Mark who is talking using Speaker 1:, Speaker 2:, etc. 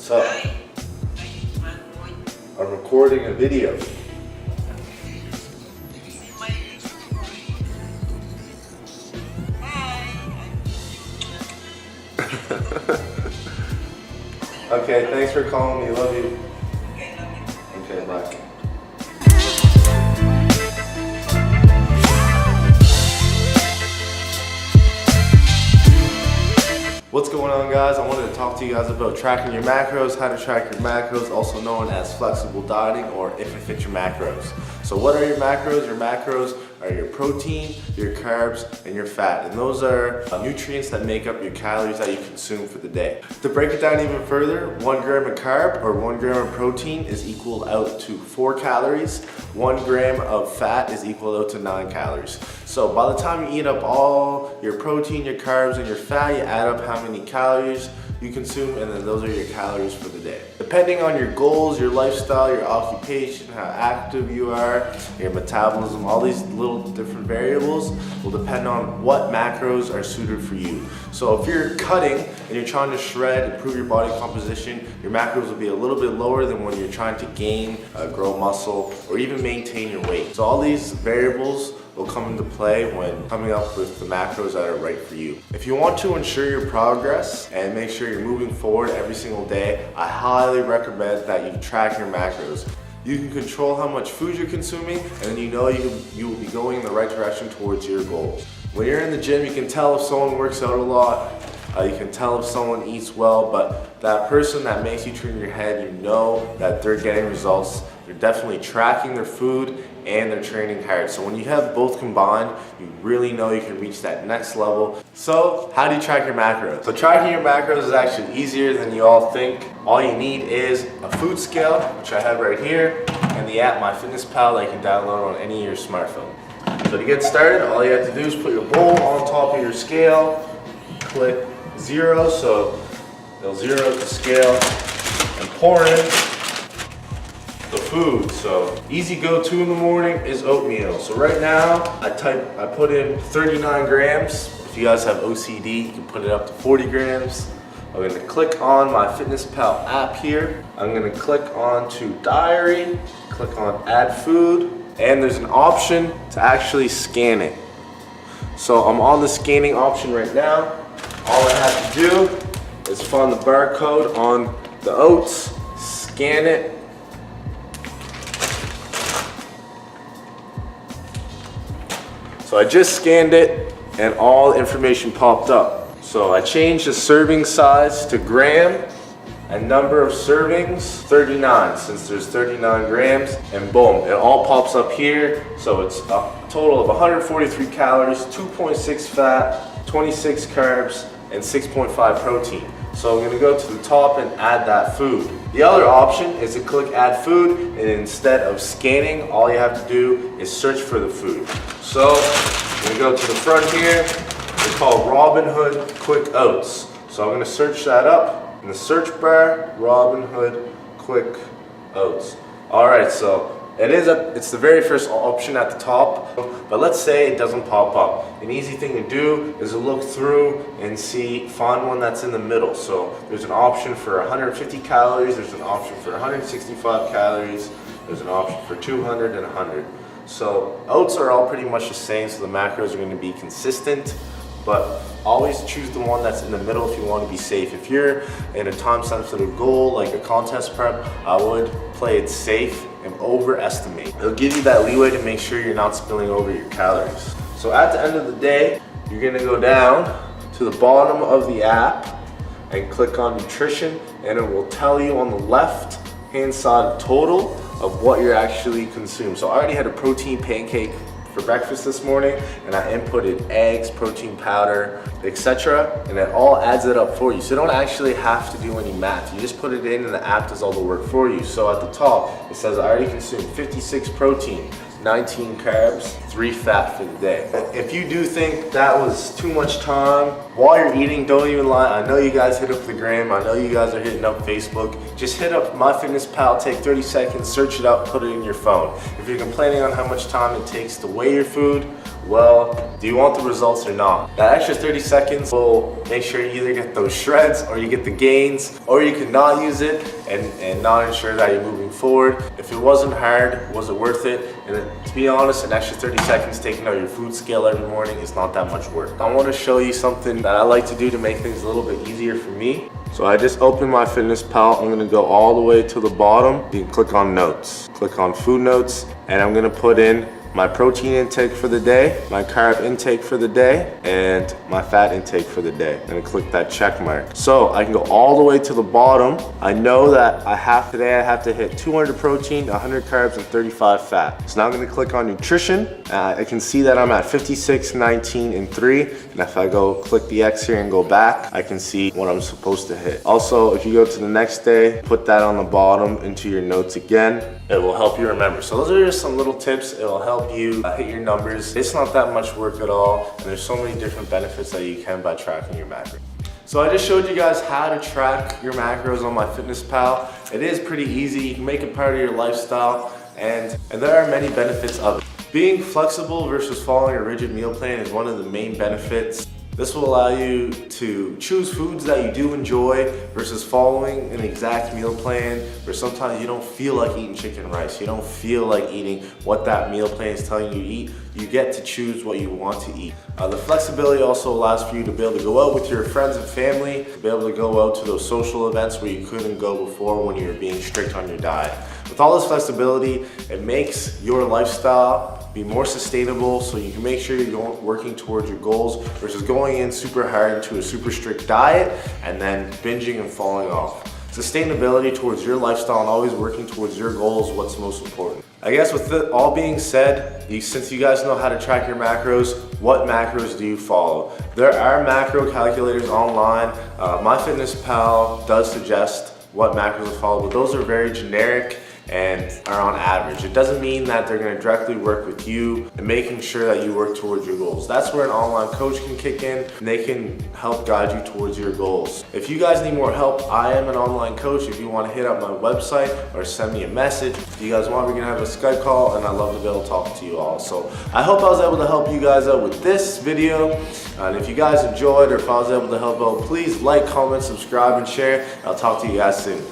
Speaker 1: What's up? I'm recording a video. Okay, thanks for calling me. Love you. Okay, bye. What's going on, guys? I wanted to talk to you guys about tracking your macros, how to track your macros, also known as flexible dieting, or if it fits your macros. So what are your macros? Your macros are your protein, your carbs, and your fat. And those are nutrients that make up your calories that you consume for the day. To break it down even further, 1 gram of carb or 1 gram of protein is equal out to 4 calories. 1 gram of fat is equal out to 9 calories. So by the time you eat up all your protein, your carbs, and your fat, you add up how many calories you consume, and then those are your calories for the day. Depending on your goals, your lifestyle, your occupation, how active you are, your metabolism, all these little different variables will depend on what macros are suited for you. So if you're cutting and you're trying to shred, improve your body composition, your macros will be a little bit lower than when you're trying to gain, grow muscle, or even maintain your weight. So all these variables will come into play when coming up with the macros that are right for you. If you want to ensure your progress and make sure you're moving forward every single day, I highly recommend that you track your macros. You can control how much food you're consuming, and then you know you will be going in the right direction towards your goals. When you're in the gym, you can tell if someone works out a lot, you can tell if someone eats well, but that person that makes you turn your head, you know that they're getting results. They're definitely tracking their food and they're training hard. So when you have both combined, you really know you can reach that next level. So how do you track your macros? So tracking your macros is actually easier than you all think. All you need is a food scale, which I have right here, and the app MyFitnessPal that you can download on any of your smartphone. So to get started, all you have to do is put your bowl on top of your scale, click 0, so it'll 0 the scale, and pour in the food. So easy go-to in the morning is oatmeal. So right now I put in 39 grams. If you guys have OCD, you can put it up to 40 grams. I'm gonna click on my MyFitnessPal app here. I'm gonna click on to diary, click on add food, and there's an option to actually scan it. So I'm on the scanning option right now. All I have to do is find the barcode on the oats, scan it, so I just scanned it and all information popped up. So I changed the serving size to gram and number of servings 39, since there's 39 grams, and boom, it all pops up here. So it's a total of 143 calories, 2.6 fat, 26 carbs, and 6.5 protein. So I'm gonna go to the top and add that food. The other option is to click add food, and instead of scanning, all you have to do is search for the food. So I'm gonna go to the front here. It's called Robin Hood Quick Oats. So I'm gonna search that up in the search bar, Robin Hood Quick Oats. All right, so it's the very first option at the top, but let's say it doesn't pop up. An easy thing to do is to look through and find one that's in the middle. So there's an option for 150 calories, there's an option for 165 calories, there's an option for 200 and 100. So oats are all pretty much the same, so the macros are going to be consistent, but always choose the one that's in the middle if you want to be safe. If you're in a time-sensitive goal like a contest prep, I would play it safe and overestimate. It'll give you that leeway to make sure you're not spilling over your calories. So at the end of the day, you're going to go down to the bottom of the app and click on nutrition, and it will tell you on the left hand side total of what you're actually consuming. So I already had a protein pancake for breakfast this morning, and I inputted eggs, protein powder, etc., and it all adds it up for you. So you don't actually have to do any math. You just put it in and the app does all the work for you. So at the top, it says I already consumed 56 protein, 19 carbs, 3 fat for the day. If you do think that was too much time while you're eating, don't even lie. I know you guys hit up the gram. I know you guys are hitting up Facebook. Just hit up MyFitnessPal, take 30 seconds, search it up, put it in your phone. If you're complaining on how much time it takes to weigh your food, well, do you want the results or not? That extra 30 seconds will make sure you either get those shreds or you get the gains, or you can not use it and not ensure that you're moving forward. If it wasn't hard, was it worth it? And to be honest, an extra 30 seconds taking out your food scale every morning is not that much work. I want to show you something that I like to do to make things a little bit easier for me. So I just opened MyFitnessPal. I'm gonna go all the way to the bottom. You can click on notes, click on food notes, and I'm gonna put in my protein intake for the day, my carb intake for the day, and my fat intake for the day. I'm gonna click that check mark. So I can go all the way to the bottom. I know that today I have to hit 200 protein, 100 carbs, and 35 fat. So now I'm gonna click on nutrition. I can see that I'm at 56, 19, and 3. And if I go click the X here and go back, I can see what I'm supposed to hit. Also, if you go to the next day, put that on the bottom into your notes again. It will help you remember. So those are just some little tips. It will help you hit your numbers. It's not that much work at all, and there's so many different benefits that you can by tracking your macros. So I just showed you guys how to track your macros on MyFitnessPal. It is pretty easy. You can make it part of your lifestyle, and there are many benefits of it. Being flexible versus following a rigid meal plan is one of the main benefits. This will allow you to choose foods that you do enjoy versus following an exact meal plan where sometimes you don't feel like eating chicken rice. You don't feel like eating what that meal plan is telling you to eat. You get to choose what you want to eat. The flexibility also allows for you to be able to go out with your friends and family, to be able to go out to those social events where you couldn't go before when you were being strict on your diet. With all this flexibility, it makes your lifestyle be more sustainable, so you can make sure you're working towards your goals versus going in super hard into a super strict diet and then binging and falling off. Sustainability towards your lifestyle and always working towards your goals is what's most important. I guess with it all being said, since you guys know how to track your macros, what macros do you follow? There are macro calculators online. MyFitnessPal does suggest what macros to follow, but those are very generic and are on average. It doesn't mean that they're going to directly work with you and making sure that you work towards your goals. That's where an online coach can kick in, and they can help guide you towards your goals. If you guys need more help, I am an online coach. If you want to hit up my website or send me a message, if you guys want, we're going to have a Skype call, and I'd love to be able to talk to you all. So I hope I was able to help you guys out with this video. And if you guys enjoyed, or if I was able to help out, please like, comment, subscribe, and share. I'll talk to you guys soon.